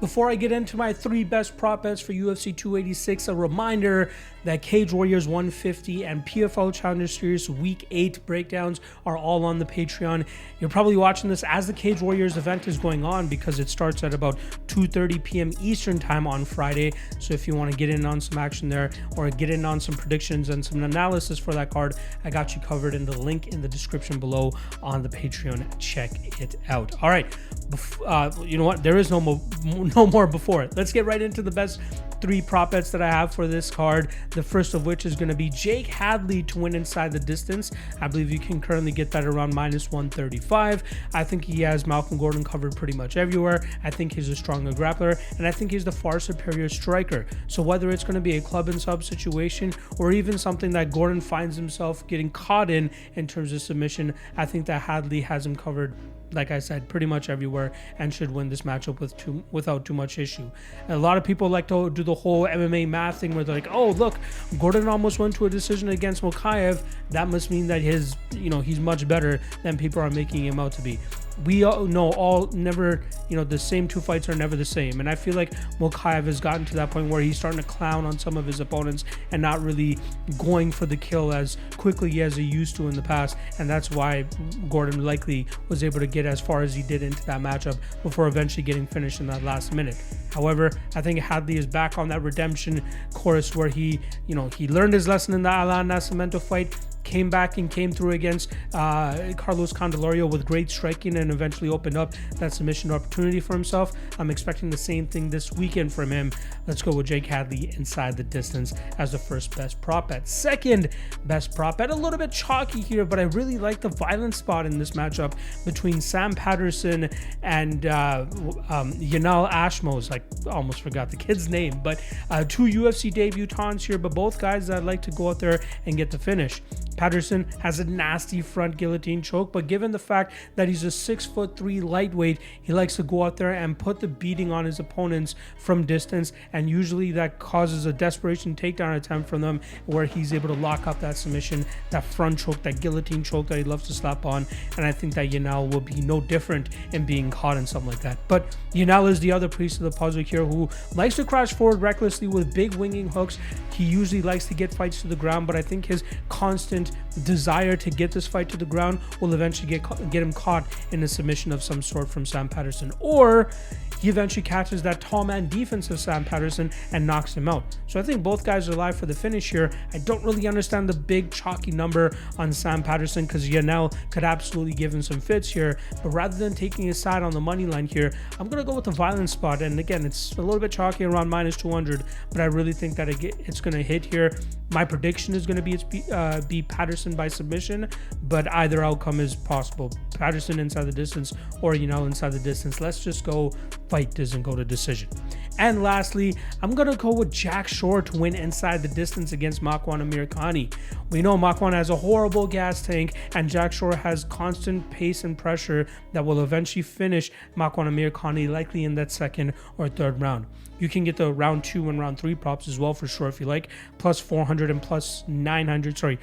Before I get into my 3 best prop bets for UFC 286, a reminder that Cage Warriors 150 and PFL Challenger Series Week 8 breakdowns are all on the Patreon. You're probably watching this as the Cage Warriors event is going on because it starts at about 2:30 p.m. Eastern time on Friday. So if you want to get in on some action there or get in on some predictions and some analysis for that card, I got you covered in the link in the description below on the Patreon. Check it out. All right. You know what? There is no more before it. Let's get right into the best 3 prop bets that I have for this card. The first of which is going to be Jake Hadley to win inside the distance. I believe you can currently get that around -135. I think he has Malcolm Gordon covered pretty much everywhere. I think he's a stronger grappler, and I think he's the far superior striker. So whether it's going to be a club and sub situation or even something that Gordon finds himself getting caught in terms of submission, I think that Hadley has him covered, like I said, pretty much everywhere and should win this matchup without too much issue. And a lot of people like to do the whole MMA math thing where they're like, oh, look, Gordon almost went to a decision against Mokaev. That must mean that he's much better than people are making him out to be. We all know the same 2 fights are never the same. And I feel like Mokaev has gotten to that point where he's starting to clown on some of his opponents and not really going for the kill as quickly as he used to in the past. And that's why Gordon likely was able to get as far as he did into that matchup before eventually getting finished in that last minute. However, I think Hadley is back on that redemption course where he learned his lesson in the Alan Nascimento fight, came back and came through against Carlos Candelario with great striking and eventually opened up that submission opportunity for himself. I'm expecting the same thing this weekend from him. Let's go with Jake Hadley inside the distance as the first best prop bet. Second best prop bet, a little bit chalky here, but I really like the violent spot in this matchup between Sam Patterson and Yanal Ashmos. I almost forgot the kid's name, but 2 UFC debutants here, but both guys that like to go out there and get the finish. Patterson has a nasty front guillotine choke, but given the fact that he's a 6'3" lightweight, he likes to go out there and put the beating on his opponents from distance, and usually that causes a desperation takedown attempt from them where he's able to lock up that submission, that front choke, that guillotine choke that he loves to slap on. And I think that Yanal will be no different in being caught in something like that. But Yanal is the other piece of the puzzle here who likes to crash forward recklessly with big winging hooks. He usually likes to get fights to the ground, but I think his constant desire to get this fight to the ground will eventually get him caught in a submission of some sort from Sam Patterson, or he eventually catches that tall man defense of Sam Patterson and knocks him out. So I think both guys are live for the finish here. I don't really understand the big chalky number on Sam Patterson because Yanal could absolutely give him some fits here, but rather than taking his side on the money line here, I'm going to go with the violent spot. And again, it's a little bit chalky around -200, but I really think that it's going to hit here. My prediction is going to be Patterson by submission, but either outcome is possible. Patterson inside the distance or Yanal inside the distance. Let's just go fight doesn't go to decision. And lastly, I'm going to go with Jack Shore to win inside the distance against Makwan Amirkhani. We know Makwan has a horrible gas tank, and Jack Shore has constant pace and pressure that will eventually finish Makwan Amirkhani likely in that second or third round. You can get the round 2 and round 3 props as well for sure if you like. Plus 400 and plus 900,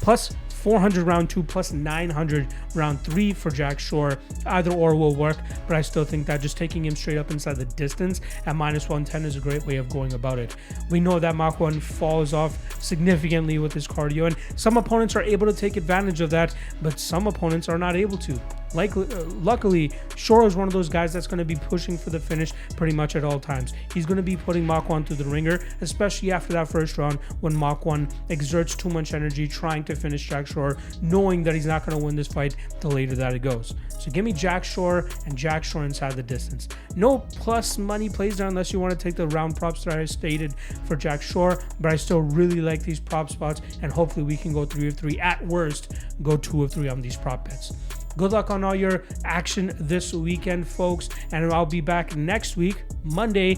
plus 400 round 2 plus 900 round 3 for Jack Shore. Either or will work, but I still think that just taking him straight up inside the distance at -110 is a great way of going about it. We know that Makwan falls off significantly with his cardio, and some opponents are able to take advantage of that, but some opponents are not able to. Luckily, Shore is one of those guys that's going to be pushing for the finish pretty much at all times. He's going to be putting Makwan through the ringer, especially after that first round when Makwan exerts too much energy trying to finish Jack Shore, knowing that he's not going to win this fight the later that it goes. So give me Jack Shore and Jack Shore inside the distance. No plus money plays there unless you want to take the round props that I stated for Jack Shore, but I still really like these prop spots, and hopefully we can go 3 of 3. At worst, go 2 of 3 on these prop bets. Good luck on all your action this weekend, folks, and I'll be back next week, Monday,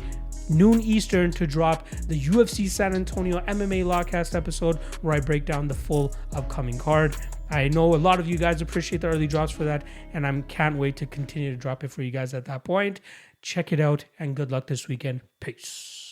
noon Eastern, to drop the UFC San Antonio MMA Lawcast episode where I break down the full upcoming card. I know a lot of you guys appreciate the early drops for that, and I can't wait to continue to drop it for you guys at that point. Check it out, and good luck this weekend. Peace.